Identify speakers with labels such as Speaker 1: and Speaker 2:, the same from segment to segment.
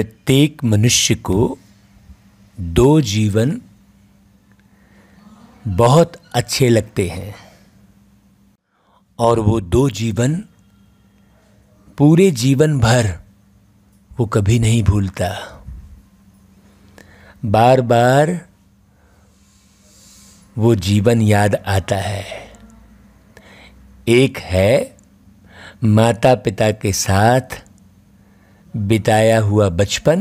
Speaker 1: प्रत्येक मनुष्य को दो जीवन बहुत अच्छे लगते हैं और वो दो जीवन पूरे जीवन भर वो कभी नहीं भूलता। बार बार वो जीवन याद आता है। एक है माता पिता के साथ बिताया हुआ बचपन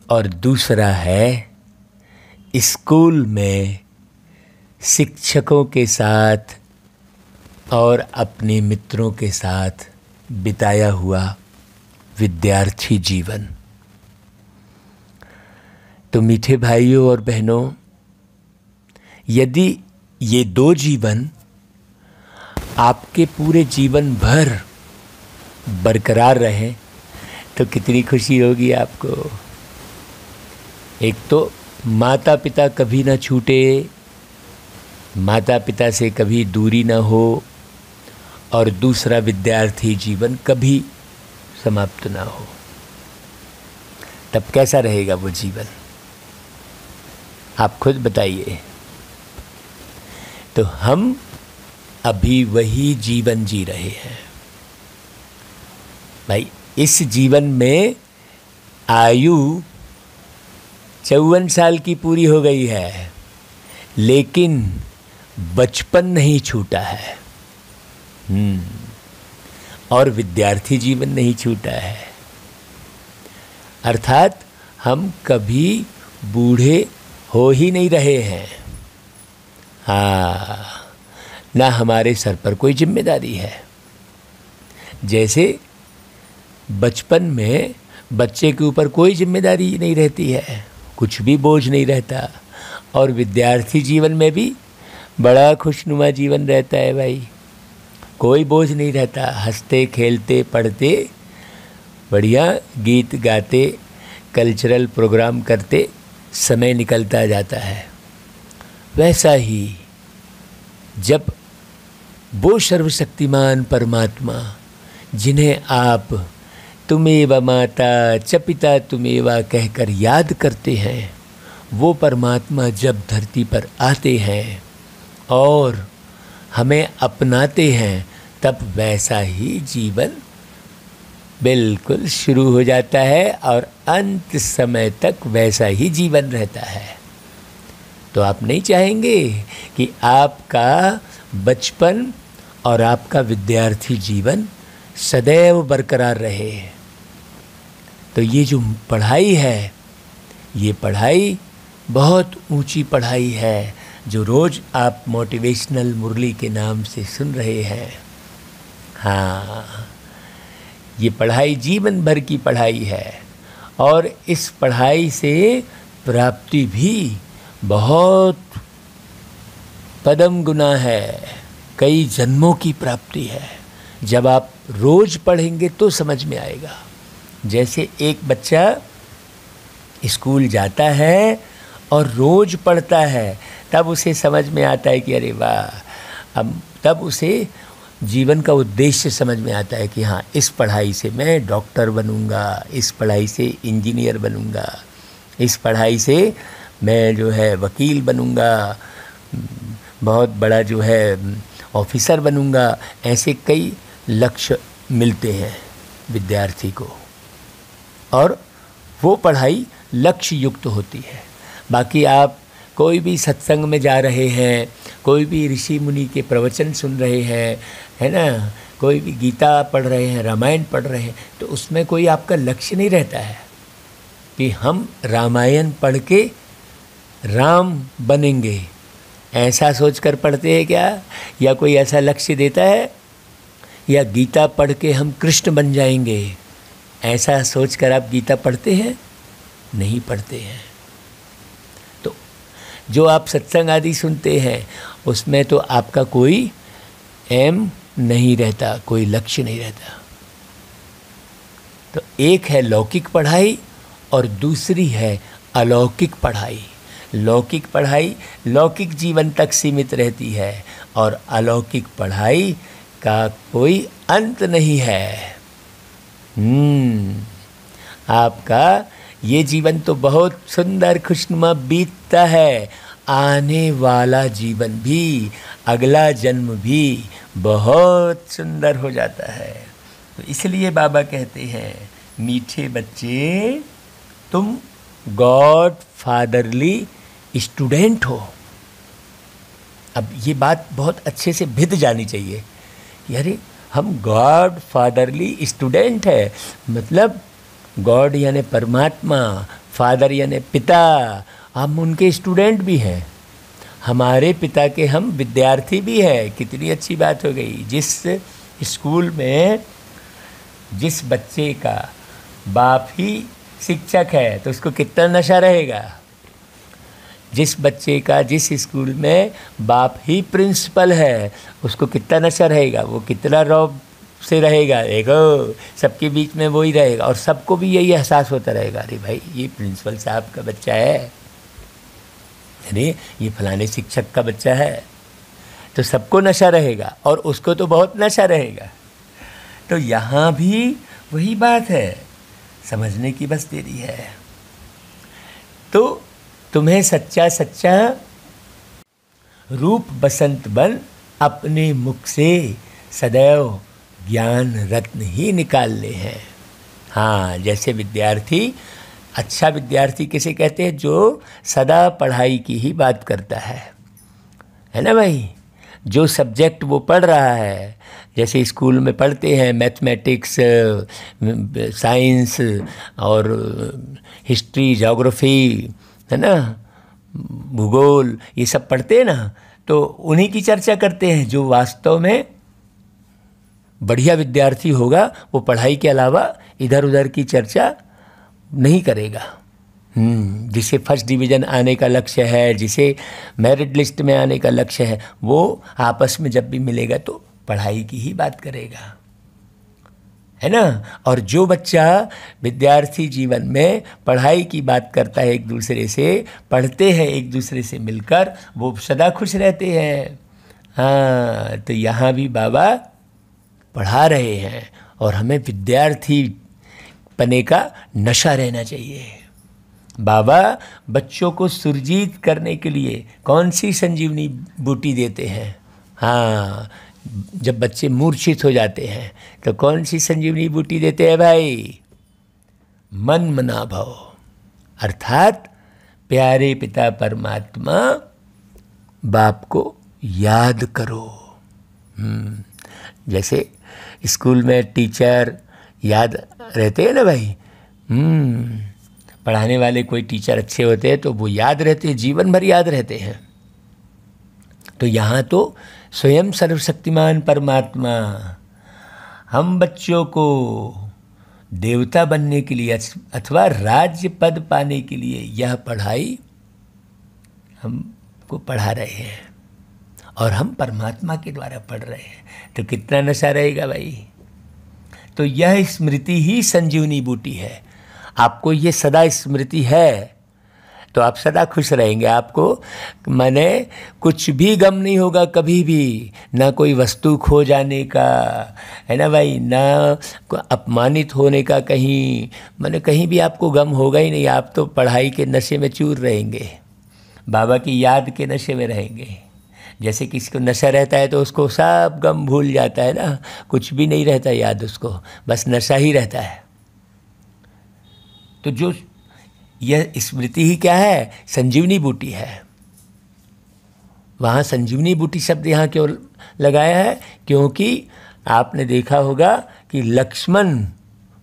Speaker 1: और दूसरा है स्कूल में शिक्षकों के साथ और अपने मित्रों के साथ बिताया हुआ विद्यार्थी जीवन। तो मीठे भाइयों और बहनों, यदि ये दो जीवन आपके पूरे जीवन भर बरकरार रहें तो कितनी खुशी होगी आपको। एक तो माता पिता कभी ना छूटे, माता पिता से कभी दूरी ना हो, और दूसरा विद्यार्थी जीवन कभी समाप्त ना हो। तब कैसा रहेगा वो जीवन, आप खुद बताइए। तो हम अभी वही जीवन जी रहे हैं भाई। इस जीवन में आयु 54 साल की पूरी हो गई है, लेकिन बचपन नहीं छूटा है। और विद्यार्थी जीवन नहीं छूटा है। अर्थात हम कभी बूढ़े हो ही नहीं रहे हैं। हाँ, ना हमारे सर पर कोई जिम्मेदारी है। जैसे बचपन में बच्चे के ऊपर कोई जिम्मेदारी नहीं रहती है, कुछ भी बोझ नहीं रहता, और विद्यार्थी जीवन में भी बड़ा खुशनुमा जीवन रहता है भाई। कोई बोझ नहीं रहता, हंसते खेलते पढ़ते बढ़िया गीत गाते कल्चरल प्रोग्राम करते समय निकलता जाता है। वैसा ही जब वो सर्वशक्तिमान परमात्मा जिन्हें आप तुमेव माता च पिता तुमेव कहकर याद करते हैं, वो परमात्मा जब धरती पर आते हैं और हमें अपनाते हैं, तब वैसा ही जीवन बिल्कुल शुरू हो जाता है और अंत समय तक वैसा ही जीवन रहता है। तो आप नहीं चाहेंगे कि आपका बचपन और आपका विद्यार्थी जीवन सदैव बरकरार रहे। तो ये जो पढ़ाई है, ये पढ़ाई बहुत ऊंची पढ़ाई है, जो रोज़ आप मोटिवेशनल मुरली के नाम से सुन रहे हैं। हाँ, ये पढ़ाई जीवन भर की पढ़ाई है, और इस पढ़ाई से प्राप्ति भी बहुत पदम गुना है, कई जन्मों की प्राप्ति है। जब आप रोज़ पढ़ेंगे तो समझ में आएगा। जैसे एक बच्चा स्कूल जाता है और रोज़ पढ़ता है, तब उसे समझ में आता है कि अरे वाह, अब तब उसे जीवन का उद्देश्य समझ में आता है कि हाँ, इस पढ़ाई से मैं डॉक्टर बनूंगा, इस पढ़ाई से इंजीनियर बनूंगा, इस पढ़ाई से मैं जो है वकील बनूंगा, बहुत बड़ा जो है ऑफिसर बनूंगा। ऐसे कई लक्ष्य मिलते हैं विद्यार्थी को, और वो पढ़ाई लक्ष्य युक्त होती है। बाकी आप कोई भी सत्संग में जा रहे हैं, कोई भी ऋषि मुनि के प्रवचन सुन रहे हैं, है ना, कोई भी गीता पढ़ रहे हैं, रामायण पढ़ रहे हैं, तो उसमें कोई आपका लक्ष्य नहीं रहता है कि हम रामायण पढ़ के राम बनेंगे। ऐसा सोचकर पढ़ते हैं क्या? या कोई ऐसा लक्ष्य देता है? या गीता पढ़ के हम कृष्ण बन जाएंगे, ऐसा सोचकर आप गीता पढ़ते हैं? नहीं पढ़ते हैं। तो जो आप सत्संग आदि सुनते हैं, उसमें तो आपका कोई एम नहीं रहता, कोई लक्ष्य नहीं रहता। तो एक है लौकिक पढ़ाई और दूसरी है अलौकिक पढ़ाई। लौकिक पढ़ाई लौकिक जीवन तक सीमित रहती है, और अलौकिक पढ़ाई का कोई अंत नहीं है। आपका ये जीवन तो बहुत सुंदर खुशनुमा बीतता है, आने वाला जीवन भी, अगला जन्म भी बहुत सुंदर हो जाता है। तो इसलिए बाबा कहते हैं, मीठे बच्चे तुम गॉड फादरली स्टूडेंट हो। अब ये बात बहुत अच्छे से भिद जानी चाहिए कि अरे हम गॉड फादरली स्टूडेंट है, मतलब गॉड यानी परमात्मा, फादर यानी पिता, हम उनके स्टूडेंट भी हैं, हमारे पिता के हम विद्यार्थी भी हैं। कितनी अच्छी बात हो गई। जिस स्कूल में जिस बच्चे का बाप ही शिक्षक है तो उसको कितना नशा रहेगा। जिस बच्चे का जिस स्कूल में बाप ही प्रिंसिपल है उसको कितना नशा रहेगा, वो कितना रौब से रहेगा। देखो सबके बीच में वो ही रहेगा और सबको भी यही एहसास होता रहेगा, अरे भाई ये प्रिंसिपल साहब का बच्चा है, अरे ये फलाने शिक्षक का बच्चा है, तो सबको नशा रहेगा और उसको तो बहुत नशा रहेगा। तो यहाँ भी वही बात है, समझने की बस देरी है। तो तुम्हें सच्चा सच्चा रूप बसंत बन अपने मुख से सदैव ज्ञान रत्न ही निकालने हैं। हाँ, जैसे विद्यार्थी, अच्छा विद्यार्थी किसे कहते हैं, जो सदा पढ़ाई की ही बात करता है ना भाई। जो सब्जेक्ट वो पढ़ रहा है, जैसे स्कूल में पढ़ते हैं मैथमेटिक्स, साइंस और हिस्ट्री, ज्योग्राफी, है ना, भूगोल, ये सब पढ़ते हैं ना, तो उन्हीं की चर्चा करते हैं। जो वास्तव में बढ़िया विद्यार्थी होगा वो पढ़ाई के अलावा इधर उधर की चर्चा नहीं करेगा। जिसे फर्स्ट डिवीज़न आने का लक्ष्य है, जिसे मेरिट लिस्ट में आने का लक्ष्य है, वो आपस में जब भी मिलेगा तो पढ़ाई की ही बात करेगा, है ना। और जो बच्चा विद्यार्थी जीवन में पढ़ाई की बात करता है, एक दूसरे से पढ़ते हैं, एक दूसरे से मिलकर, वो सदा खुश रहते हैं। हाँ, तो यहाँ भी बाबा पढ़ा रहे हैं और हमें विद्यार्थी पने का नशा रहना चाहिए। बाबा बच्चों को सुरजीत करने के लिए कौन सी संजीवनी बूटी देते हैं। हाँ, जब बच्चे मूर्छित हो जाते हैं तो कौन सी संजीवनी बूटी देते हैं भाई, मन मना भव, अर्थात प्यारे पिता परमात्मा बाप को याद करो। जैसे स्कूल में टीचर याद रहते हैं ना भाई, पढ़ाने वाले कोई टीचर अच्छे होते हैं तो वो याद रहते हैं, जीवन भर याद रहते हैं। तो यहाँ तो स्वयं सर्वशक्तिमान परमात्मा हम बच्चों को देवता बनने के लिए अथवा राज्य पद पाने के लिए यह पढ़ाई हमको पढ़ा रहे हैं और हम परमात्मा के द्वारा पढ़ रहे हैं। तो कितना नशा रहेगा भाई। तो यह स्मृति ही संजीवनी बूटी है। आपको ये सदा स्मृति है तो आप सदा खुश रहेंगे। आपको माने कुछ भी गम नहीं होगा कभी भी, ना कोई वस्तु खो जाने का, है ना भाई, ना अपमानित होने का, कहीं माने कहीं भी आपको गम होगा ही नहीं। आप तो पढ़ाई के नशे में चूर रहेंगे, बाबा की याद के नशे में रहेंगे। जैसे किसी को नशा रहता है तो उसको सब गम भूल जाता है ना, कुछ भी नहीं रहता याद उसको, बस नशा ही रहता है। तो जो यह स्मृति ही क्या है, संजीवनी बूटी है। वहाँ संजीवनी बूटी शब्द यहाँ क्यों लगाया है, क्योंकि आपने देखा होगा कि लक्ष्मण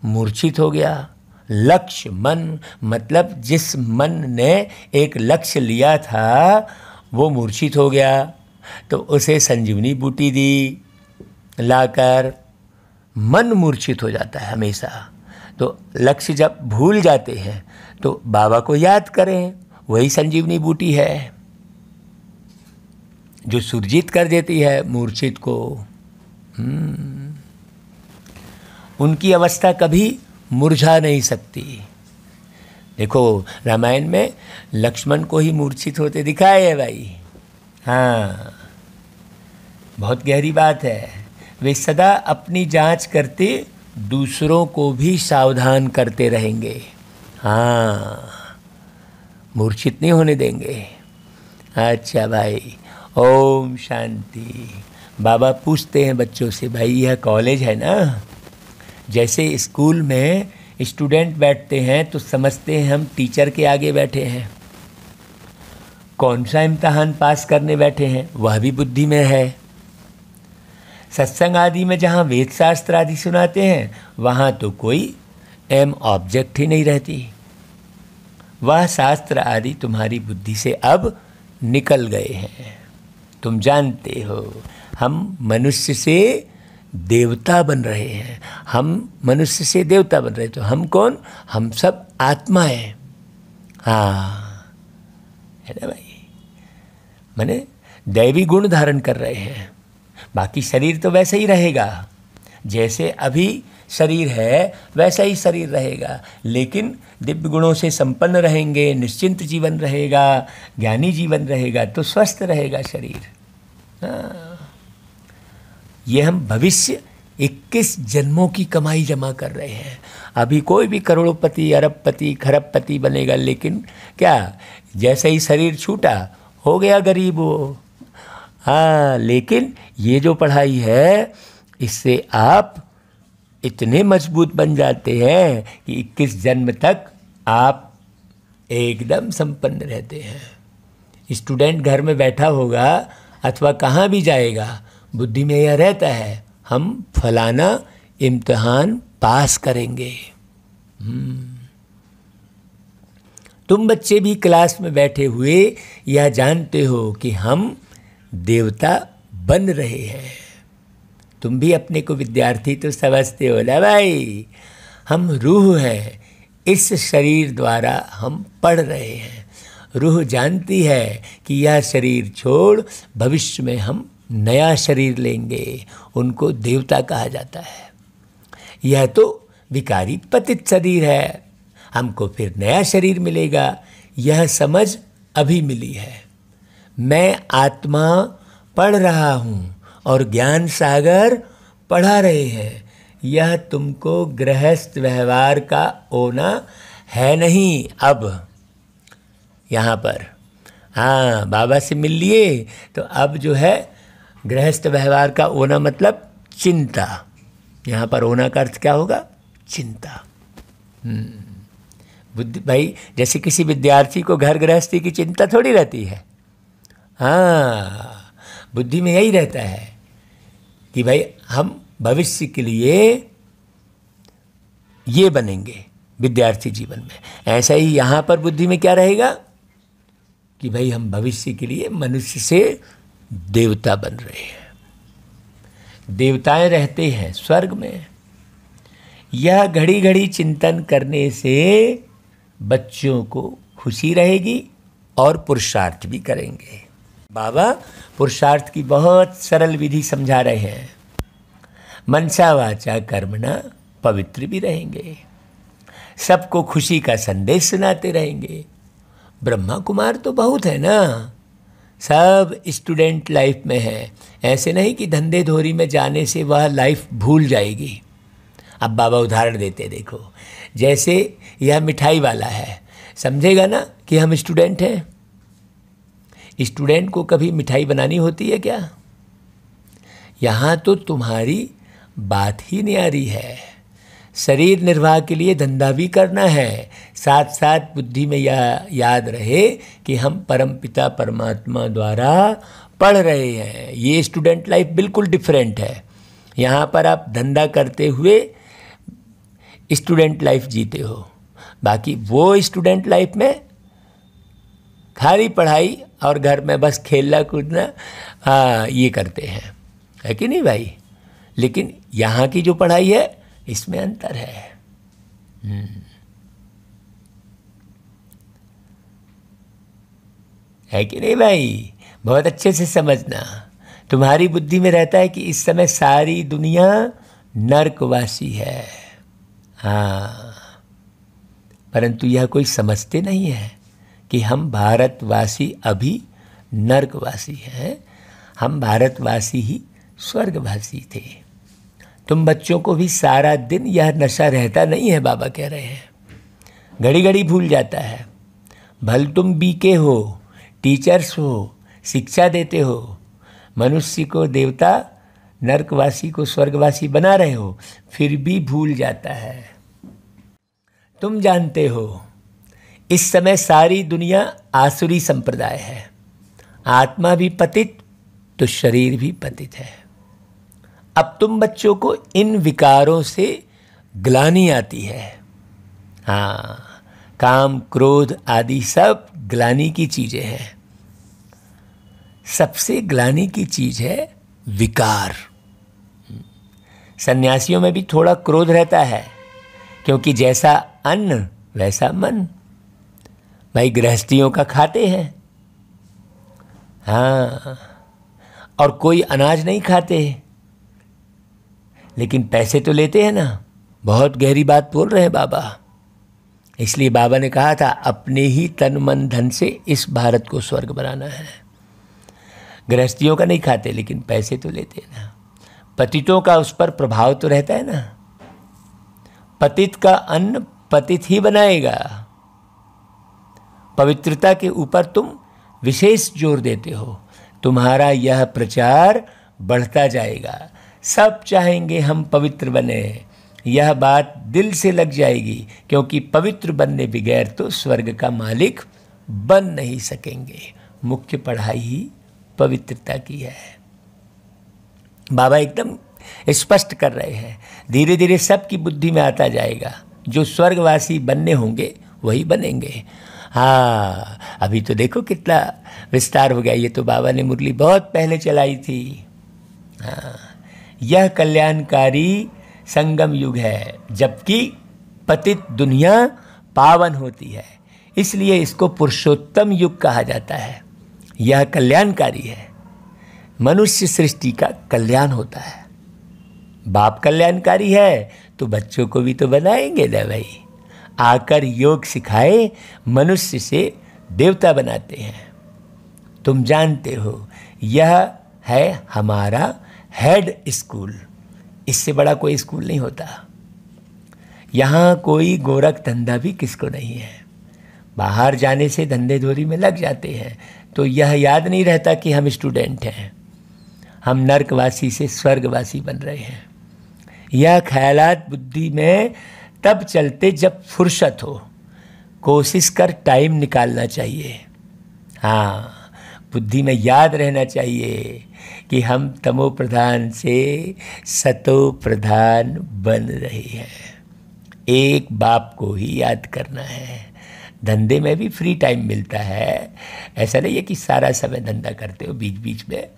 Speaker 1: मूर्छित हो गया। लक्ष्य मन मतलब जिस मन ने एक लक्ष्य लिया था वो मूर्छित हो गया, तो उसे संजीवनी बूटी दी लाकर। मन मूर्छित हो जाता है हमेशा, तो लक्ष्य जब भूल जाते हैं तो बाबा को याद करें, वही संजीवनी बूटी है जो सुरजीत कर देती है मूर्छित को। उनकी अवस्था कभी मुरझा नहीं सकती। देखो रामायण में लक्ष्मण को ही मूर्छित होते दिखाए है भाई। हाँ, बहुत गहरी बात है। वे सदा अपनी जांच करते दूसरों को भी सावधान करते रहेंगे। हाँ, मूर्छित नहीं होने देंगे। अच्छा भाई, ओम शांति। बाबा पूछते हैं बच्चों से, भाई यह कॉलेज है ना, जैसे स्कूल में स्टूडेंट बैठते हैं तो समझते हैं हम टीचर के आगे बैठे हैं, कौन सा इम्तहान पास करने बैठे हैं वह भी बुद्धि में है। सत्संग आदि में जहाँ वेद शास्त्र आदि सुनाते हैं वहाँ तो कोई एम ऑब्जेक्ट ही नहीं रहती, वह शास्त्र आदि तुम्हारी बुद्धि से अब निकल गए हैं। तुम जानते हो हम मनुष्य से देवता बन रहे हैं, हम मनुष्य से देवता बन रहे, तो हम कौन? हम सब आत्मा हैं। हाँ, है ना भाई, माने दैवी गुण धारण कर रहे हैं। बाकी शरीर तो वैसे ही रहेगा, जैसे अभी शरीर है वैसा ही शरीर रहेगा, लेकिन दिव्य गुणों से संपन्न रहेंगे, निश्चिंत जीवन रहेगा, ज्ञानी जीवन रहेगा, तो स्वस्थ रहेगा शरीर। हाँ, ये हम भविष्य 21 जन्मों की कमाई जमा कर रहे हैं। अभी कोई भी करोड़पति, अरबपति, खरबपति बनेगा, लेकिन क्या जैसे ही शरीर छूटा हो गया गरीब वो। हाँ, लेकिन ये जो पढ़ाई है इससे आप इतने मजबूत बन जाते हैं कि 21 जन्म तक आप एकदम संपन्न रहते हैं। स्टूडेंट घर में बैठा होगा अथवा कहाँ भी जाएगा, बुद्धि में यह रहता है हम फलाना इम्तिहान पास करेंगे। तुम बच्चे भी क्लास में बैठे हुए यह जानते हो कि हम देवता बन रहे हैं। तुम भी अपने को विद्यार्थी तो समझते हो ना भाई, हम रूह हैं, इस शरीर द्वारा हम पढ़ रहे हैं। रूह जानती है कि यह शरीर छोड़ भविष्य में हम नया शरीर लेंगे, उनको देवता कहा जाता है। यह तो विकारी पतित शरीर है, हमको फिर नया शरीर मिलेगा, यह समझ अभी मिली है। मैं आत्मा पढ़ रहा हूँ और ज्ञान सागर पढ़ा रहे हैं। यह तुमको गृहस्थ व्यवहार का होना है नहीं। अब यहाँ पर हाँ, बाबा से मिल लिए तो अब जो है गृहस्थ व्यवहार का होना मतलब चिंता। यहाँ पर होना का अर्थ क्या होगा? चिंता। बुद्धि भाई, जैसे किसी विद्यार्थी को घर गृहस्थी की चिंता थोड़ी रहती है। हाँ, बुद्धि में यही रहता है कि भाई हम भविष्य के लिए ये बनेंगे विद्यार्थी जीवन में। ऐसा ही यहाँ पर बुद्धि में क्या रहेगा कि भाई हम भविष्य के लिए मनुष्य से देवता बन रहे हैं। देवताएं रहते हैं स्वर्ग में। यह घड़ी घड़ी चिंतन करने से बच्चों को खुशी रहेगी और पुरुषार्थ भी करेंगे। बाबा पुरुषार्थ की बहुत सरल विधि समझा रहे हैं। मनसा वाचा कर्मणा पवित्र भी रहेंगे, सबको खुशी का संदेश सुनाते रहेंगे। ब्रह्मा कुमार तो बहुत है ना, सब स्टूडेंट लाइफ में है। ऐसे नहीं कि धंधे धोरी में जाने से वह लाइफ भूल जाएगी। अब बाबा उदाहरण देते, देखो जैसे यह मिठाई वाला है, समझेगा ना कि हम स्टूडेंट हैं। स्टूडेंट को कभी मिठाई बनानी होती है क्या? यहाँ तो तुम्हारी बात ही न्यारी है। शरीर निर्वाह के लिए धंधा भी करना है, साथ साथ बुद्धि में यह याद रहे कि हम परमपिता परमात्मा द्वारा पढ़ रहे हैं। ये स्टूडेंट लाइफ बिल्कुल डिफरेंट है। यहाँ पर आप धंधा करते हुए स्टूडेंट लाइफ जीते हो, बाकी वो स्टूडेंट लाइफ में खाली पढ़ाई और घर में बस खेलना कूदना, हाँ ये करते हैं, है कि नहीं भाई? लेकिन यहाँ की जो पढ़ाई है इसमें अंतर है। है कि नहीं भाई? बहुत अच्छे से समझना। तुम्हारी बुद्धि में रहता है कि इस समय सारी दुनिया नरकवासी है। हाँ, परंतु यह कोई समझते नहीं है कि हम भारतवासी अभी नरकवासी हैं। हम भारतवासी ही स्वर्गवासी थे। तुम बच्चों को भी सारा दिन यह नशा रहता नहीं है, बाबा कह रहे हैं। घड़ी घड़ी भूल जाता है। भल तुम बीके हो, टीचर्स हो, शिक्षा देते हो, मनुष्य को देवता, नरकवासी को स्वर्गवासी बना रहे हो, फिर भी भूल जाता है। तुम जानते हो इस समय सारी दुनिया आसुरी संप्रदाय है। आत्मा भी पतित तो शरीर भी पतित है। अब तुम बच्चों को इन विकारों से ग्लानि आती है। हाँ, काम, क्रोध आदि सब ग्लानि की चीजें हैं। सबसे ग्लानि की चीज है विकार। सन्यासियों में भी थोड़ा क्रोध रहता है, क्योंकि जैसा अन्न वैसा मन। भाई गृहस्थियों का खाते हैं, हाँ, और कोई अनाज नहीं खाते, लेकिन पैसे तो लेते हैं ना। बहुत गहरी बात बोल रहे हैं बाबा। इसलिए बाबा ने कहा था अपने ही तन मन धन से इस भारत को स्वर्ग बनाना है। गृहस्थियों का नहीं खाते, लेकिन पैसे तो लेते हैं ना। पतितों का उस पर प्रभाव तो रहता है ना। पतित का अन्न पतित ही बनाएगा। पवित्रता के ऊपर तुम विशेष जोर देते हो, तुम्हारा यह प्रचार बढ़ता जाएगा। सब चाहेंगे हम पवित्र बने, यह बात दिल से लग जाएगी, क्योंकि पवित्र बनने बगैर तो स्वर्ग का मालिक बन नहीं सकेंगे। मुख्य पढ़ाई ही पवित्रता की है। बाबा एकदम स्पष्ट कर रहे हैं। धीरे धीरे सबकी बुद्धि में आता जाएगा, जो स्वर्गवासी बनने होंगे वही बनेंगे। हाँ, अभी तो देखो कितना विस्तार हो गया। ये तो बाबा ने मुरली बहुत पहले चलाई थी। हाँ, यह कल्याणकारी संगम युग है, जबकि पतित दुनिया पावन होती है, इसलिए इसको पुरुषोत्तम युग कहा जाता है। यह कल्याणकारी है। मनुष्य सृष्टि का कल्याण होता है। बाप कल्याणकारी है तो बच्चों को भी तो बनाएंगे ना भाई। आकर योग सिखाए, मनुष्य से देवता बनाते हैं। तुम जानते हो यह है हमारा हेड स्कूल। इससे बड़ा कोई स्कूल नहीं होता। यहाँ कोई गोरख धंधा भी किसको नहीं है। बाहर जाने से धंधे धोरी में लग जाते हैं, तो यह याद नहीं रहता कि हम स्टूडेंट हैं, हम नरकवासी से स्वर्गवासी बन रहे हैं। यह ख्यालात बुद्धि में तब चलते जब फुर्सत हो। कोशिश कर टाइम निकालना चाहिए। हाँ, बुद्धि में याद रहना चाहिए कि हम तमो प्रधान से सतो प्रधान बन रहे हैं। एक बाप को ही याद करना है। धंधे में भी फ्री टाइम मिलता है। ऐसा नहीं है कि सारा समय धंधा करते हो, बीच बीच में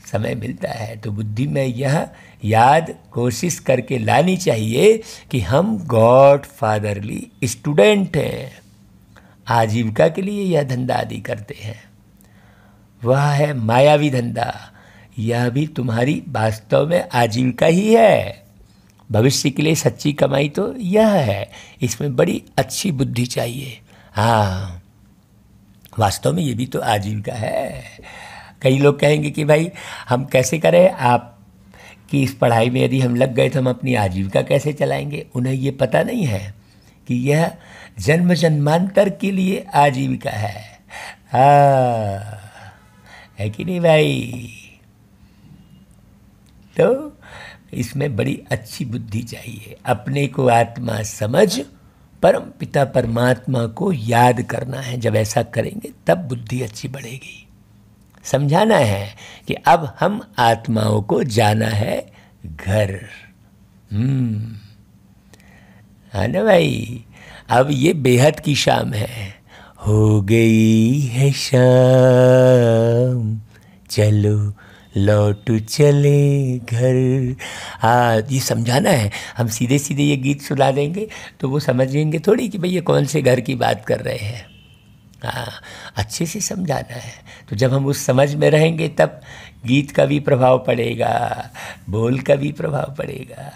Speaker 1: समय मिलता है। तो बुद्धि में यह याद कोशिश करके लानी चाहिए कि हम गॉड फादरली स्टूडेंट हैं। आजीविका के लिए यह धंधा आदि करते हैं। वह है मायावी धंधा। यह भी तुम्हारी वास्तव में आजीविका ही है। भविष्य के लिए सच्ची कमाई तो यह है। इसमें बड़ी अच्छी बुद्धि चाहिए। हाँ, वास्तव में ये भी तो आजीविका है। कई लोग कहेंगे कि भाई हम कैसे करें, आप कि इस पढ़ाई में यदि हम लग गए तो हम अपनी आजीविका कैसे चलाएंगे। उन्हें ये पता नहीं है कि यह जन्म जन्मांतर के लिए आजीविका है। हाँ, है कि नहीं भाई। तो इसमें बड़ी अच्छी बुद्धि चाहिए। अपने को आत्मा समझ परम पिता परमात्मा को याद करना है। जब ऐसा करेंगे तब बुद्धि अच्छी बढ़ेगी। समझाना है कि अब हम आत्माओं को जाना है घर। है ना भाई। अब ये बेहद की शाम है। हो गई है शाम, चलो लौट चले घर। ये समझाना है। हम सीधे सीधे ये गीत सुना देंगे तो वो समझेंगे थोड़ी कि भाई ये कौन से घर की बात कर रहे हैं। अच्छे से समझाना है। तो जब हम उस समझ में रहेंगे तब गीत का भी प्रभाव पड़ेगा, बोल का भी प्रभाव पड़ेगा।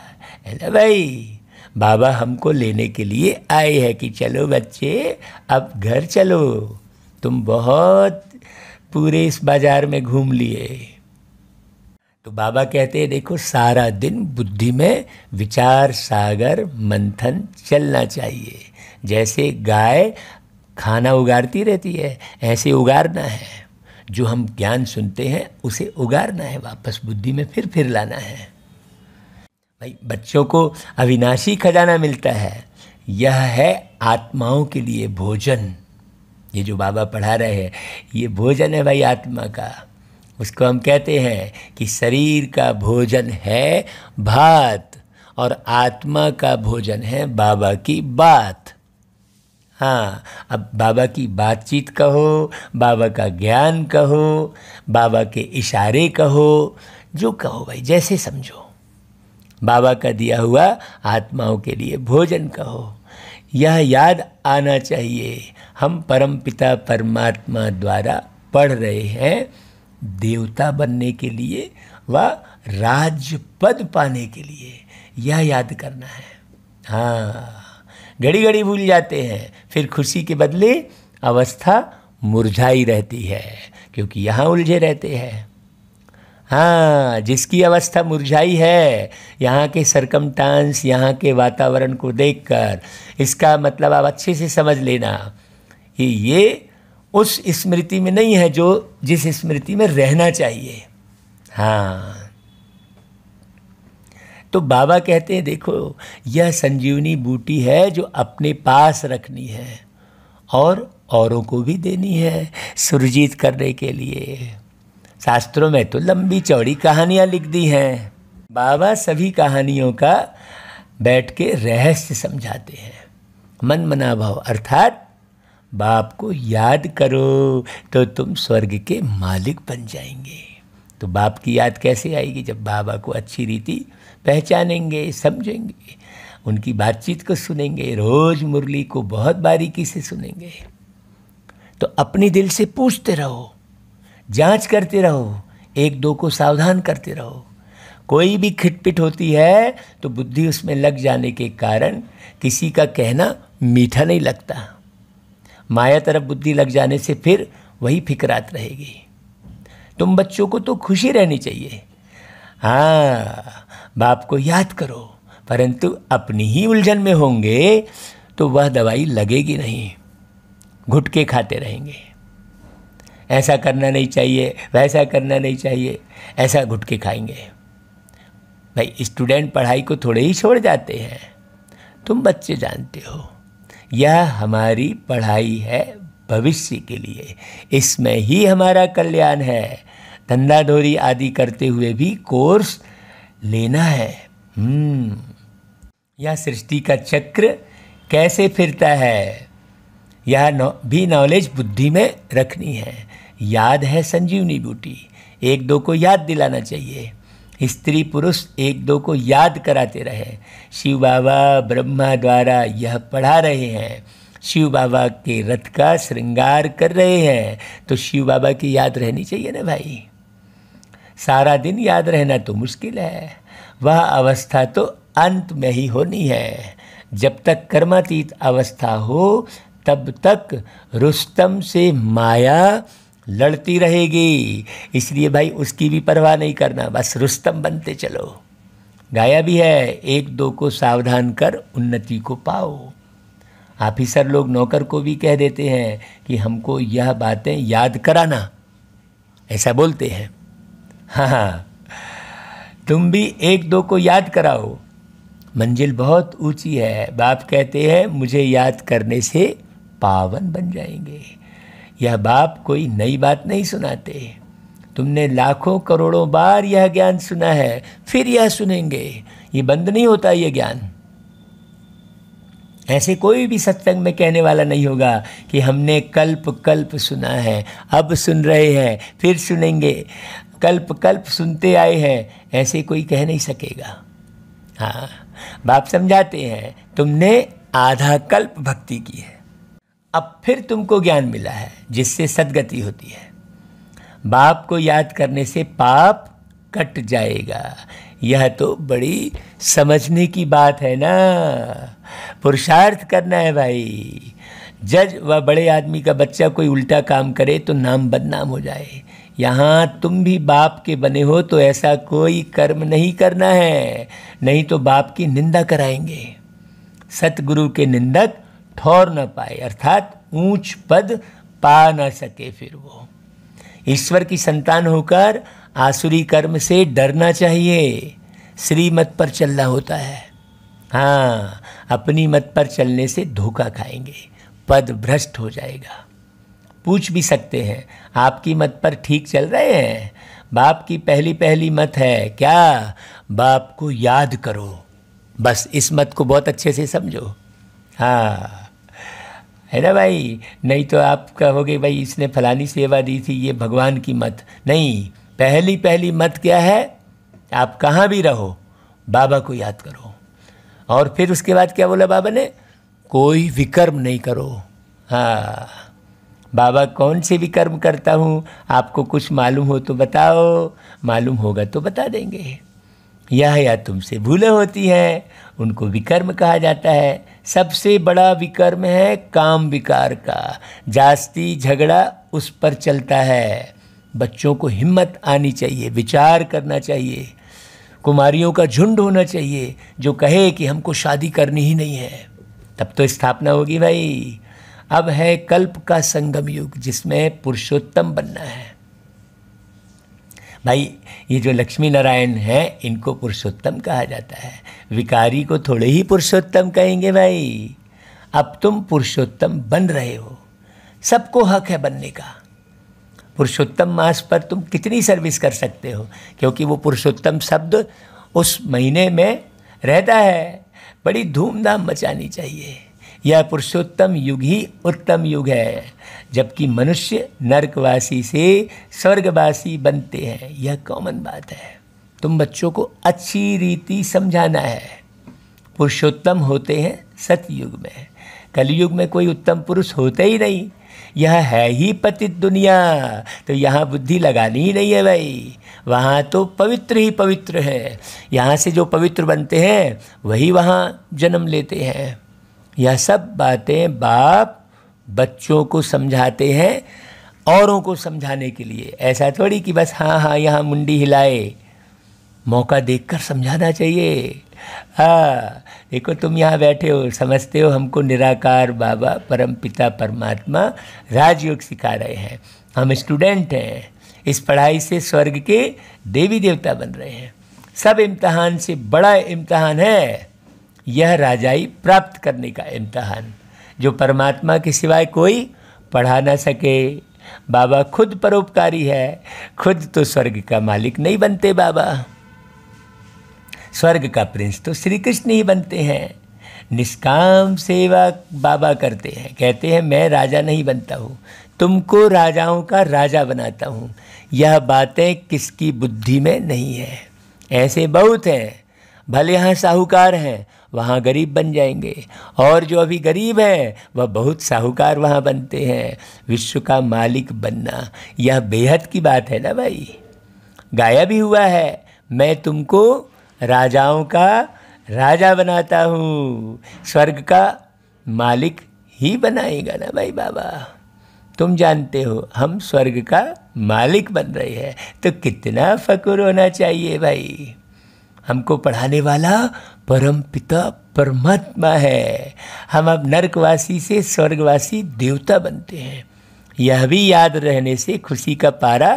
Speaker 1: है ना भाई। बाबा हमको लेने के लिए आए हैं कि चलो बच्चे अब घर चलो। तुम बहुत पूरे इस बाजार में घूम लिए। तो बाबा कहते हैं देखो सारा दिन बुद्धि में विचार सागर मंथन चलना चाहिए। जैसे गाय खाना उगारती रहती है, ऐसे उगारना है। जो हम ज्ञान सुनते हैं उसे उगारना है, वापस बुद्धि में फिर लाना है। भाई बच्चों को अविनाशी खजाना मिलता है, यह है आत्माओं के लिए भोजन। ये जो बाबा पढ़ा रहे हैं ये भोजन है भाई आत्मा का। उसको हम कहते हैं कि शरीर का भोजन है भात और आत्मा का भोजन है बाबा की बात। हाँ, अब बाबा की बातचीत कहो, बाबा का ज्ञान कहो, बाबा के इशारे कहो, जो कहो भाई जैसे समझो, बाबा का दिया हुआ आत्माओं के लिए भोजन कहो। यह याद आना चाहिए हम परमपिता परमात्मा द्वारा पढ़ रहे हैं देवता बनने के लिए व राज्य पद पाने के लिए, यह याद करना है। हाँ, घड़ी घड़ी भूल जाते हैं, फिर खुशी के बदले अवस्था मुरझाई रहती है, क्योंकि यहाँ उलझे रहते हैं। हाँ, जिसकी अवस्था मुरझाई है यहाँ के सरकमस्टांस, यहाँ के वातावरण को देखकर, इसका मतलब आप अच्छे से समझ लेना कि ये उस स्मृति में नहीं है जो जिस स्मृति में रहना चाहिए। हाँ, तो बाबा कहते हैं देखो यह संजीवनी बूटी है जो अपने पास रखनी है और औरों को भी देनी है सुरजीत करने के लिए। शास्त्रों में तो लंबी चौड़ी कहानियाँ लिख दी हैं। बाबा सभी कहानियों का बैठ के रहस्य समझाते हैं। मन मना भाव अर्थात बाप को याद करो तो तुम स्वर्ग के मालिक बन जाएंगे। तो बाप की याद कैसे आएगी? जब बाबा को अच्छी रीति पहचानेंगे, समझेंगे, उनकी बातचीत को सुनेंगे, रोज़ मुरली को बहुत बारीकी से सुनेंगे। तो अपने दिल से पूछते रहो, जांच करते रहो, एक दो को सावधान करते रहो। कोई भी खिटपिट होती है तो बुद्धि उसमें लग जाने के कारण किसी का कहना मीठा नहीं लगता। माया तरफ बुद्धि लग जाने से फिर वही फिक्रात रहेगी। तुम बच्चों को तो खुशी रहनी चाहिए। हाँ, बाप को याद करो, परंतु अपनी ही उलझन में होंगे तो वह दवाई लगेगी नहीं, घुटके खाते रहेंगे। ऐसा करना नहीं चाहिए, वैसा करना नहीं चाहिए, ऐसा घुटके खाएंगे। भाई स्टूडेंट पढ़ाई को थोड़े ही छोड़ जाते हैं, तुम बच्चे जानते हो यह हमारी पढ़ाई है भविष्य के लिए, इसमें ही हमारा कल्याण है। धंधाधोरी आदि करते हुए भी कोर्स लेना है। यह सृष्टि का चक्र कैसे फिरता है यह भी नॉलेज बुद्धि में रखनी है। याद है संजीवनी बूटी, एक दो को याद दिलाना चाहिए। स्त्री पुरुष एक दो को याद कराते रहे। शिव बाबा ब्रह्मा द्वारा यह पढ़ा रहे हैं, शिव बाबा के रथ का श्रृंगार कर रहे हैं, तो शिव बाबा की याद रहनी चाहिए ना भाई। सारा दिन याद रहना तो मुश्किल है, वह अवस्था तो अंत में ही होनी है। जब तक कर्मातीत अवस्था हो तब तक रुस्तम से माया लड़ती रहेगी। इसलिए भाई उसकी भी परवाह नहीं करना, बस रुस्तम बनते चलो। गाया भी है, एक दो को सावधान कर उन्नति को पाओ। ऑफिसर लोग नौकर को भी कह देते हैं कि हमको यह बातें याद कराना, ऐसा बोलते हैं। हाँ, तुम भी एक दो को याद कराओ, मंजिल बहुत ऊंची है। बाप कहते हैं मुझे याद करने से पावन बन जाएंगे। यह बाप कोई नई बात नहीं सुनाते, तुमने लाखों करोड़ों बार यह ज्ञान सुना है, फिर यह सुनेंगे। ये बंद नहीं होता ये ज्ञान। ऐसे कोई भी सत्संग में कहने वाला नहीं होगा कि हमने कल्प कल्प सुना है, अब सुन रहे हैं, फिर सुनेंगे, कल्प कल्प सुनते आए हैं, ऐसे कोई कह नहीं सकेगा। हाँ, बाप समझाते हैं तुमने आधा कल्प भक्ति की है, अब फिर तुमको ज्ञान मिला है जिससे सद्गति होती है। बाप को याद करने से पाप कट जाएगा। यह तो बड़ी समझने की बात है ना। पुरुषार्थ करना है भाई। जज व बड़े आदमी का बच्चा कोई उल्टा काम करे तो नाम बदनाम हो जाए, यहाँ तुम भी बाप के बने हो तो ऐसा कोई कर्म नहीं करना है, नहीं तो बाप की निंदा कराएंगे। सतगुरु के निंदक ठौर न पाए, अर्थात ऊंच पद पा न सके। फिर वो ईश्वर की संतान होकर आसुरी कर्म से डरना चाहिए। श्रीमत पर चलना होता है। हाँ, अपनी मत पर चलने से धोखा खाएंगे, पद भ्रष्ट हो जाएगा। पूछ भी सकते हैं, आपकी मत पर ठीक चल रहे हैं? बाप की पहली पहली मत है क्या? बाप को याद करो, बस इस मत को बहुत अच्छे से समझो। हाँ, है ना भाई? नहीं तो आप कहोगे भाई इसने फलानी सेवा दी थी, ये भगवान की मत नहीं। पहली पहली मत क्या है? आप कहाँ भी रहो बाबा को याद करो। और फिर उसके बाद क्या बोला बाबा ने? कोई विकर्म नहीं करो। हाँ, बाबा कौन से विकर्म करता हूँ? आपको कुछ मालूम हो तो बताओ, मालूम होगा तो बता देंगे। यह या तुमसे भूलें होती हैं, उनको विकर्म कहा जाता है। सबसे बड़ा विकर्म है काम विकार का, जास्ती झगड़ा उस पर चलता है। बच्चों को हिम्मत आनी चाहिए, विचार करना चाहिए। कुमारियों का झुंड होना चाहिए जो कहे कि हमको शादी करनी ही नहीं है, तब तो स्थापना होगी भाई। अब है कल्प का संगम युग जिसमें पुरुषोत्तम बनना है भाई। ये जो लक्ष्मी नारायण हैं इनको पुरुषोत्तम कहा जाता है, विकारी को थोड़े ही पुरुषोत्तम कहेंगे भाई। अब तुम पुरुषोत्तम बन रहे हो, सबको हक है बनने का। पुरुषोत्तम मास पर तुम कितनी सर्विस कर सकते हो, क्योंकि वो पुरुषोत्तम शब्द उस महीने में रहता है। बड़ी धूमधाम मचानी चाहिए। यह पुरुषोत्तम युग ही उत्तम युग है, जबकि मनुष्य नरकवासी से स्वर्गवासी बनते हैं। यह कॉमन बात है। तुम बच्चों को अच्छी रीति समझाना है। पुरुषोत्तम होते हैं सतयुग में, कलयुग में कोई उत्तम पुरुष होते ही नहीं। यह है ही पतित दुनिया, तो यहाँ बुद्धि लगानी ही नहीं है भाई। वहाँ तो पवित्र ही पवित्र है। यहाँ से जो पवित्र बनते हैं वही वहाँ जन्म लेते हैं। यह सब बातें बाप बच्चों को समझाते हैं औरों को समझाने के लिए। ऐसा थोड़ी कि बस हाँ हाँ यहाँ मुंडी हिलाए, मौका देखकर समझाना चाहिए। हाँ, देखो तुम यहाँ बैठे हो, समझते हो हमको निराकार बाबा परम पिता परमात्मा राजयोग सिखा रहे हैं। हम स्टूडेंट हैं, इस पढ़ाई से स्वर्ग के देवी देवता बन रहे हैं। सब इम्तहान से बड़ा इम्तहान है यह राजाई प्राप्त करने का इम्तहान, जो परमात्मा के सिवाय कोई पढ़ा ना सके। बाबा खुद परोपकारी है, खुद तो स्वर्ग का मालिक नहीं बनते बाबा। स्वर्ग का प्रिंस तो श्री कृष्ण ही बनते हैं। निष्काम सेवा बाबा करते हैं, कहते हैं मैं राजा नहीं बनता हूँ, तुमको राजाओं का राजा बनाता हूँ। यह बातें किसकी बुद्धि में नहीं है। ऐसे बहुत हैं, भले यहाँ साहूकार हैं वहाँ गरीब बन जाएंगे, और जो अभी गरीब हैं वह बहुत साहूकार वहाँ बनते हैं। विश्व का मालिक बनना यह बेहद की बात है ना भाई। गाया भी हुआ है, मैं तुमको राजाओं का राजा बनाता हूँ। स्वर्ग का मालिक ही बनाएगा ना भाई बाबा। तुम जानते हो हम स्वर्ग का मालिक बन रहे हैं, तो कितना फक्र होना चाहिए भाई। हमको पढ़ाने वाला परम पिता परमात्मा है। हम अब नरकवासी से स्वर्गवासी देवता बनते हैं। यह भी याद रहने से खुशी का पारा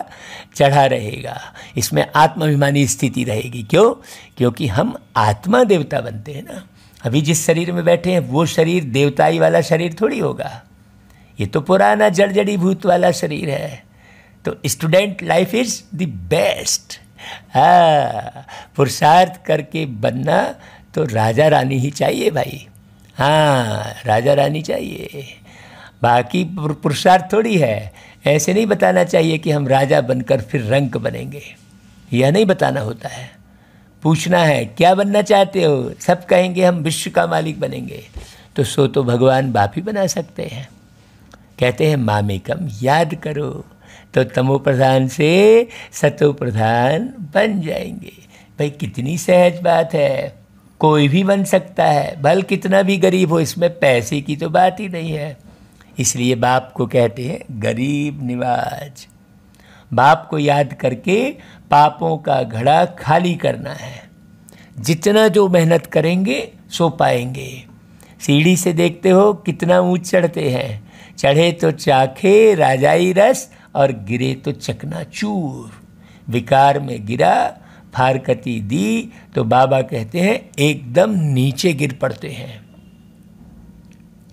Speaker 1: चढ़ा रहेगा। इसमें आत्माभिमानी स्थिति रहेगी। क्यों? क्योंकि हम आत्मा देवता बनते हैं ना। अभी जिस शरीर में बैठे हैं वो शरीर देवताई वाला शरीर थोड़ी होगा, ये तो पुराना जड़ जड़ी भूत वाला शरीर है। तो student life is the best. हाँ, पुरुषार्थ करके बनना तो राजा रानी ही चाहिए भाई। हाँ, राजा रानी चाहिए, बाकी पुरुषार्थ थोड़ी है। ऐसे नहीं बताना चाहिए कि हम राजा बनकर फिर रंक बनेंगे, यह नहीं बताना होता है। पूछना है क्या बनना चाहते हो, सब कहेंगे हम विश्व का मालिक बनेंगे, तो सो तो भगवान बाप ही बना सकते हैं। कहते हैं मामेकम याद करो तो तमो प्रधान से सतो प्रधान बन जाएंगे। भाई कितनी सहज बात है, कोई भी बन सकता है, भले कितना भी गरीब हो। इसमें पैसे की तो बात ही नहीं है। इसलिए बाप को कहते हैं गरीब निवाज। बाप को याद करके पापों का घड़ा खाली करना है। जितना जो मेहनत करेंगे सो पाएंगे। सीढ़ी से देखते हो कितना ऊंच चढ़ते हैं, चढ़े तो चाखे राजाई रस और गिरे तो चकनाचूर। विकार में गिरा फारकती दी तो बाबा कहते हैं एकदम नीचे गिर पड़ते हैं।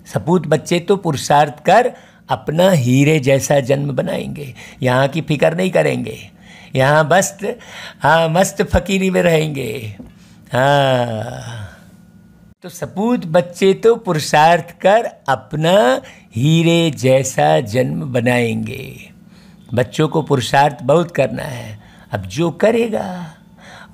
Speaker 1: सपूत बच्चे तो पुरुषार्थ कर अपना हीरे जैसा जन्म बनाएंगे, यहाँ की फिक्र नहीं करेंगे, यहाँ मस्त फकीरी में रहेंगे। हाँ, तो सपूत बच्चे तो पुरुषार्थ कर अपना हीरे जैसा जन्म बनाएंगे। बच्चों को पुरुषार्थ बहुत करना है, अब जो करेगा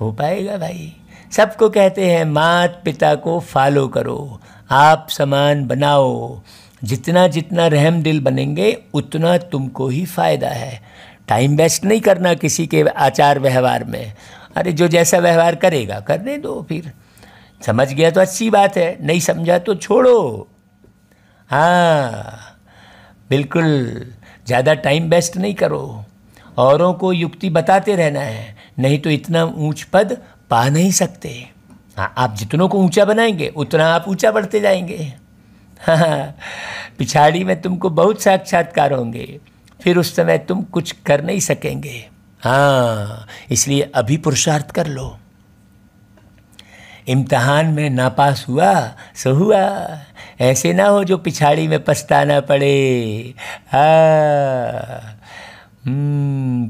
Speaker 1: हो पाएगा भाई। सबको कहते हैं माता पिता को फॉलो करो, आप समान बनाओ। जितना जितना रहम दिल बनेंगे उतना तुमको ही फ़ायदा है। टाइम वेस्ट नहीं करना किसी के आचार व्यवहार में। अरे जो जैसा व्यवहार करेगा करने दो, फिर समझ गया तो अच्छी बात है, नहीं समझा तो छोड़ो। हाँ बिल्कुल, ज़्यादा टाइम वेस्ट नहीं करो, औरों को युक्ति बताते रहना है, नहीं तो इतना ऊंच पद पा नहीं सकते। हाँ, आप जितनों को ऊंचा बनाएंगे उतना आप ऊंचा बढ़ते जाएंगे। हाँ, पिछाड़ी में तुमको बहुत साक्षात्कार होंगे, फिर उस समय तुम कुछ कर नहीं सकेंगे। हाँ, इसलिए अभी पुरुषार्थ कर लो। इम्तिहान में नापास हुआ सो हुआ, ऐसे ना हो जो पिछाड़ी में पछताना पड़े। हाँ,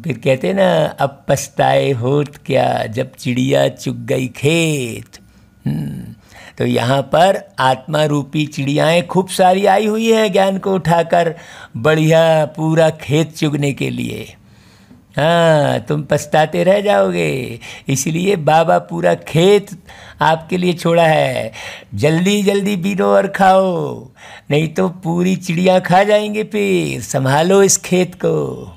Speaker 1: फिर कहते ना अब पछताए होत क्या जब चिड़िया चुग गई खेत। तो यहाँ पर आत्मा रूपी चिड़ियाएँ खूब सारी आई हुई हैं ज्ञान को उठाकर बढ़िया पूरा खेत चुगने के लिए। हाँ, तुम पछताते रह जाओगे, इसलिए बाबा पूरा खेत आपके लिए छोड़ा है। जल्दी जल्दी बीनो और खाओ, नहीं तो पूरी चिड़िया खा जाएंगे। फिर संभालो इस खेत को।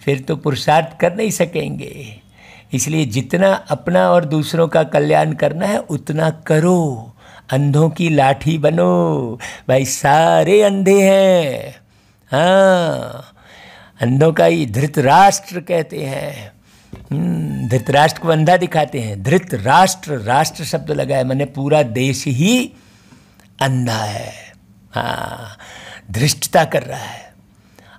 Speaker 1: फिर तो पुरुषार्थ कर नहीं सकेंगे। इसलिए जितना अपना और दूसरों का कल्याण करना है उतना करो। अंधों की लाठी बनो भाई, सारे अंधे हैं। हाँ, अंधों का ही धृतराष्ट्र कहते हैं। धृतराष्ट्र को अंधा दिखाते हैं। धृतराष्ट्र, राष्ट्र शब्द लगा है, मैंने पूरा देश ही अंधा है। हाँ, धृष्टता कर रहा है।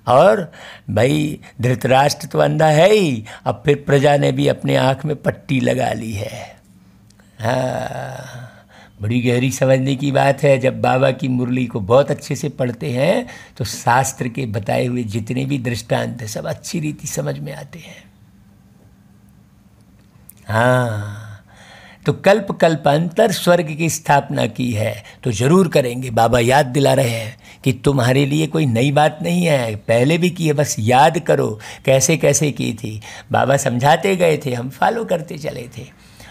Speaker 1: और भाई धृतराष्ट्र तो अंधा है ही, अब फिर प्रजा ने भी अपने आँख में पट्टी लगा ली है। हाँ, बड़ी गहरी समझने की बात है। जब बाबा की मुरली को बहुत अच्छे से पढ़ते हैं तो शास्त्र के बताए हुए जितने भी दृष्टांत हैं सब अच्छी रीति समझ में आते हैं। हाँ, तो कल्प कल्पांतर स्वर्ग की स्थापना की है तो जरूर करेंगे। बाबा याद दिला रहे हैं कि तुम्हारे लिए कोई नई बात नहीं है, पहले भी की है, बस याद करो कैसे कैसे की थी। बाबा समझाते गए थे, हम फॉलो करते चले थे।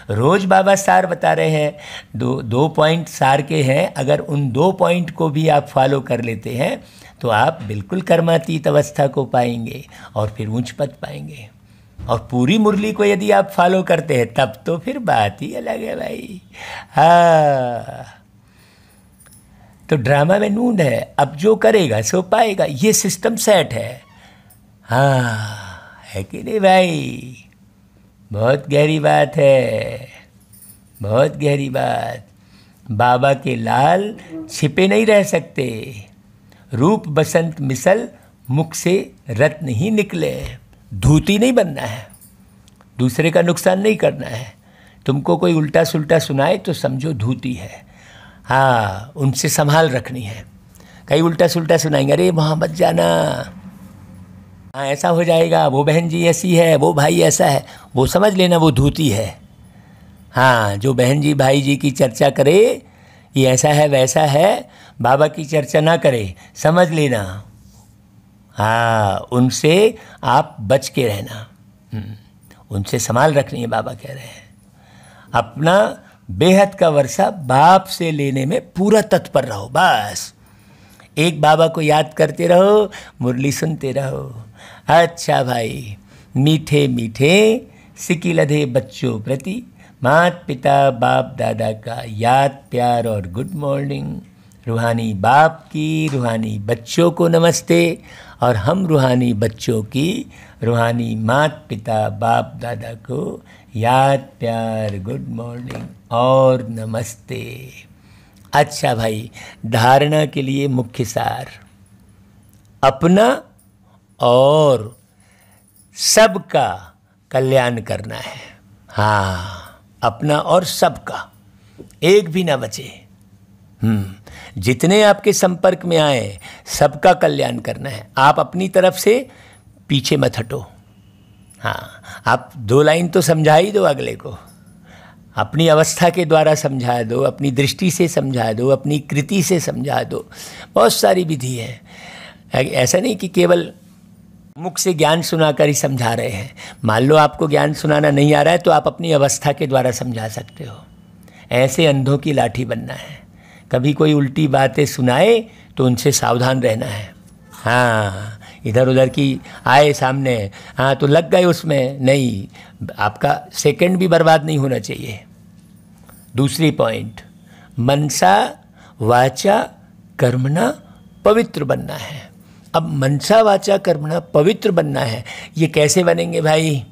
Speaker 1: रोज़ बाबा सार बता रहे हैं, दो पॉइंट सार के हैं। अगर उन 2 पॉइंट को भी आप फॉलो कर लेते हैं तो आप बिल्कुल कर्मातीत अवस्था को पाएंगे और फिर ऊंच पद पाएंगे। और पूरी मुरली को यदि आप फॉलो करते हैं तब तो फिर बात ही अलग है भाई। हाँ, तो ड्रामा में नूंद है, अब जो करेगा सो पाएगा, ये सिस्टम सेट है। हाँ, है कि नहीं भाई? बहुत गहरी बात है, बहुत गहरी बात। बाबा के लाल छिपे नहीं रह सकते। रूप बसंत मिसल मुख से रत्न ही निकले। धूती नहीं बनना है, दूसरे का नुकसान नहीं करना है। तुमको कोई उल्टा सुल्टा सुनाए तो समझो धूती है। हाँ, उनसे संभाल रखनी है। कई उल्टा सुल्टा सुनाएंगे, अरे वहाँ मत जाना, हाँ ऐसा हो जाएगा, वो बहन जी ऐसी है, वो भाई ऐसा है, वो समझ लेना वो धूती है। हाँ, जो बहन जी भाई जी की चर्चा करे ये ऐसा है वैसा है, बाबा की चर्चा ना करे, समझ लेना। हाँ, उनसे आप बच के रहना, उनसे संभाल रखनी है। बाबा कह रहे हैं अपना बेहद का वर्षा बाप से लेने में पूरा तत्पर रहो। बस एक बाबा को याद करते रहो, मुरली सुनते रहो। अच्छा भाई, मीठे मीठे सिकी लधे बच्चों प्रति माता पिता बाप दादा का याद प्यार और गुड मॉर्निंग। रूहानी बाप की रूहानी बच्चों को नमस्ते, और हम रूहानी बच्चों की रूहानी माता पिता बाप दादा को याद प्यार गुड मॉर्निंग और नमस्ते। अच्छा भाई, धारणा के लिए मुख्य सार अपना और सबका कल्याण करना है। हाँ, अपना और सबका, एक भी ना बचे। जितने आपके संपर्क में आए सबका कल्याण करना है। आप अपनी तरफ से पीछे मत हटो। हाँ, आप 2 लाइन तो समझा ही दो अगले को, अपनी अवस्था के द्वारा समझा दो, अपनी दृष्टि से समझा दो, अपनी कृति से समझा दो। बहुत सारी विधि है, ऐसा नहीं कि केवल मुख से ज्ञान सुनाकर ही समझा रहे हैं। मान लो आपको ज्ञान सुनाना नहीं आ रहा है तो आप अपनी अवस्था के द्वारा समझा सकते हो। ऐसे अंधों की लाठी बनना है। कभी कोई उल्टी बातें सुनाए तो उनसे सावधान रहना है। हाँ, इधर उधर की आए सामने, हाँ तो लग गए उसमें, नहीं, आपका सेकंड भी बर्बाद नहीं होना चाहिए। दूसरी पॉइंट, मनसा वाचा कर्मणा पवित्र बनना है। अब मनसा वाचा कर्मणा पवित्र बनना है, ये कैसे बनेंगे भाई?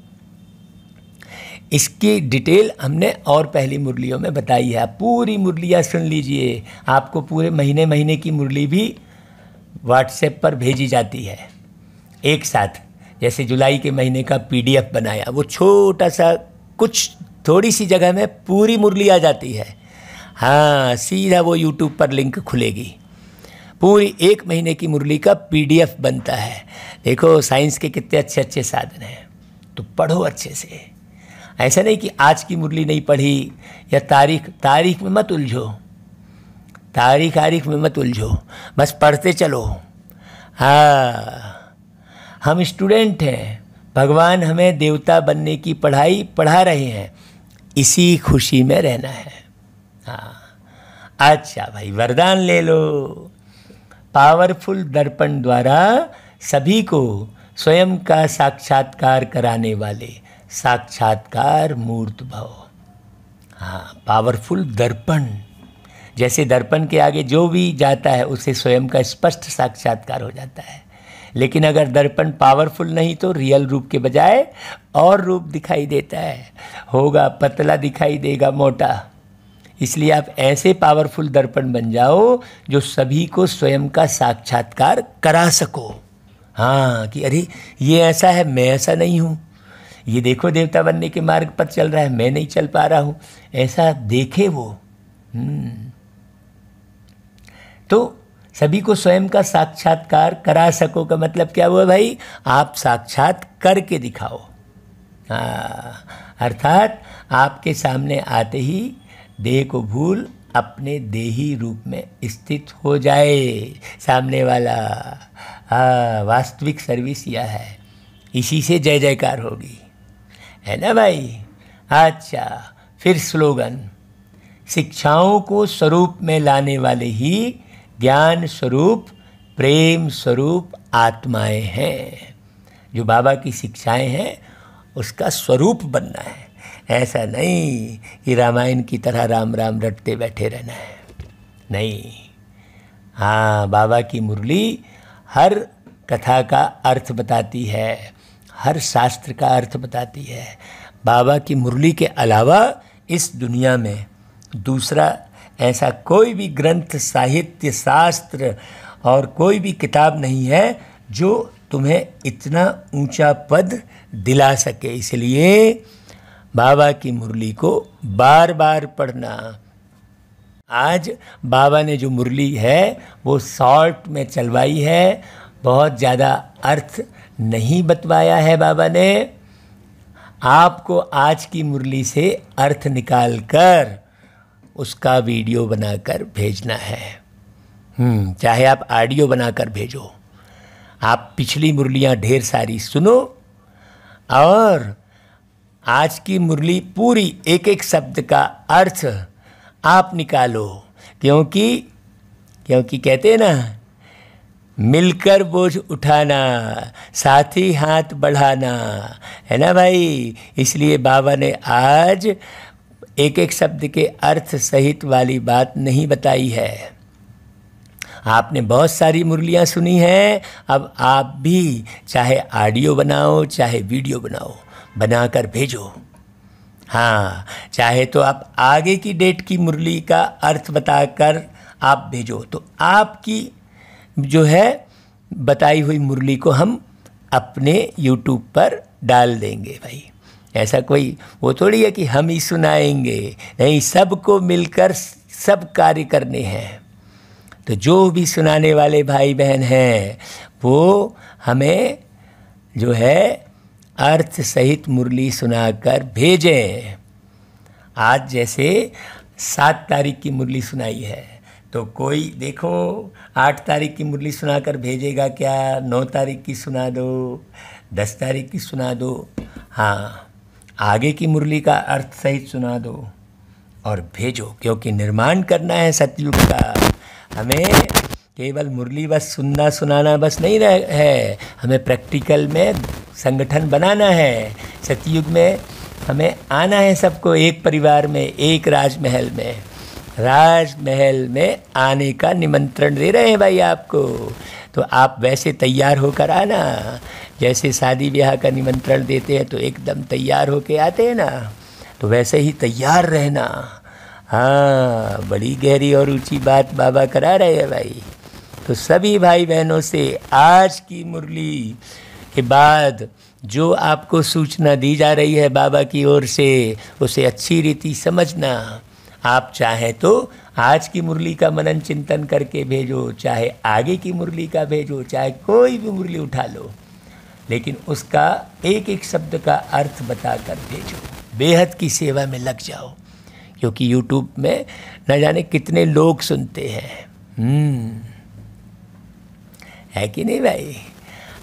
Speaker 1: इसकी डिटेल हमने और पहली मुरलियों में बताई है। आप पूरी मुरलियाँ सुन लीजिए। आपको पूरे महीने महीने की मुरली भी व्हाट्सएप पर भेजी जाती है एक साथ। जैसे जुलाई के महीने का PDF बनाया, वो छोटा सा कुछ थोड़ी सी जगह में पूरी मुरली आ जाती है। हाँ, सीधा वो यूट्यूब पर लिंक खुलेगी, पूरी 1 महीने की मुरली का PDF बनता है। देखो साइंस के कितने अच्छे अच्छे साधन हैं, तो पढ़ो अच्छे से। ऐसा नहीं कि आज की मुरली नहीं पढ़ी या तारीख में मत उलझो, तारीख में मत उलझो, बस पढ़ते चलो। हाँ, हम स्टूडेंट हैं, भगवान हमें देवता बनने की पढ़ाई पढ़ा रहे हैं, इसी खुशी में रहना है। हाँ, अच्छा भाई, वरदान ले लो। पावरफुल दर्पण द्वारा सभी को स्वयं का साक्षात्कार कराने वाले साक्षात्कार मूर्त भव। हाँ, पावरफुल दर्पण, जैसे दर्पण के आगे जो भी जाता है उसे स्वयं का स्पष्ट साक्षात्कार हो जाता है। लेकिन अगर दर्पण पावरफुल नहीं तो रियल रूप के बजाय और रूप दिखाई देता है, होगा पतला, दिखाई देगा मोटा। इसलिए आप ऐसे पावरफुल दर्पण बन जाओ जो सभी को स्वयं का साक्षात्कार करा सको। हाँ, कि अरे ये ऐसा है, मैं ऐसा नहीं हूँ, ये देखो देवता बनने के मार्ग पर चल रहा है, मैं नहीं चल पा रहा हूँ, ऐसा देखे वो। तो सभी को स्वयं का साक्षात्कार करा सको का मतलब क्या हुआ भाई? आप साक्षात करके दिखाओ। अर्थात आपके सामने आते ही देह को भूल अपने देही रूप में स्थित हो जाए सामने वाला। वास्तविक सर्विस यह है, इसी से जय जयकार होगी, है ना भाई? अच्छा, फिर स्लोगन, शिक्षाओं को स्वरूप में लाने वाले ही ज्ञान स्वरूप प्रेम स्वरूप आत्माएं हैं। जो बाबा की शिक्षाएं हैं उसका स्वरूप बनना है। ऐसा नहीं कि रामायण की तरह राम राम रटते बैठे रहना है, नहीं। हाँ, बाबा की मुरली हर कथा का अर्थ बताती है, हर शास्त्र का अर्थ बताती है। बाबा की मुरली के अलावा इस दुनिया में दूसरा ऐसा कोई भी ग्रंथ, साहित्य, शास्त्र और कोई भी किताब नहीं है जो तुम्हें इतना ऊंचा पद दिला सके। इसलिए बाबा की मुरली को बार बार पढ़ना। आज बाबा ने जो मुरली है वो शॉर्ट में चलवाई है, बहुत ज़्यादा अर्थ नहीं बतवाया है बाबा ने। आपको आज की मुरली से अर्थ निकाल कर उसका वीडियो बनाकर भेजना है। चाहे आप ऑडियो बनाकर भेजो। आप पिछली मुरलियाँ ढेर सारी सुनो और आज की मुरली पूरी एक एक शब्द का अर्थ आप निकालो। क्योंकि कहते हैं ना, मिलकर बोझ उठाना, साथी हाथ बढ़ाना, है ना भाई? इसलिए बाबा ने आज एक एक शब्द के अर्थ सहित वाली बात नहीं बताई है। आपने बहुत सारी मुरलियाँ सुनी हैं, अब आप भी चाहे ऑडियो बनाओ चाहे वीडियो बनाओ, बनाकर भेजो। हाँ, चाहे तो आप आगे की डेट की मुरली का अर्थ बताकर आप भेजो, तो आपकी जो है बताई हुई मुरली को हम अपने YouTube पर डाल देंगे भाई। ऐसा कोई वो थोड़ी है कि हम ही सुनाएंगे, नहीं, सबको मिलकर सब कार्य करने हैं। तो जो भी सुनाने वाले भाई बहन हैं वो हमें जो है अर्थ सहित मुरली सुनाकर भेजें। आज जैसे 7 तारीख की मुरली सुनाई है, तो कोई देखो 8 तारीख की मुरली सुनाकर भेजेगा क्या, 9 तारीख की सुना दो, 10 तारीख की सुना दो। हाँ, आगे की मुरली का अर्थ सहित सुना दो और भेजो, क्योंकि निर्माण करना है सतयुग का। हमें केवल मुरली बस सुनना सुनाना बस नहीं है, हमें प्रैक्टिकल में संगठन बनाना है। सतयुग में हमें आना है सबको, एक परिवार में, एक राजमहल में। राजमहल में आने का निमंत्रण दे रहे हैं भाई आपको, तो आप वैसे तैयार होकर आना। जैसे शादी ब्याह का निमंत्रण देते हैं तो एकदम तैयार होके आते हैं ना, तो वैसे ही तैयार रहना। हाँ, बड़ी गहरी और ऊंची बात बाबा करा रहे हैं भाई। तो सभी भाई बहनों से आज की मुरली के बाद जो आपको सूचना दी जा रही है बाबा की ओर से, उसे अच्छी रीति समझना। आप चाहे तो आज की मुरली का मनन चिंतन करके भेजो, चाहे आगे की मुरली का भेजो, चाहे कोई भी मुरली उठा लो, लेकिन उसका एक एक शब्द का अर्थ बताकर भेजो। बेहद की सेवा में लग जाओ, क्योंकि YouTube में न जाने कितने लोग सुनते हैं। है कि नहीं भाई?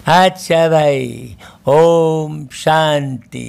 Speaker 1: अच्छा भाई, ओम शांति।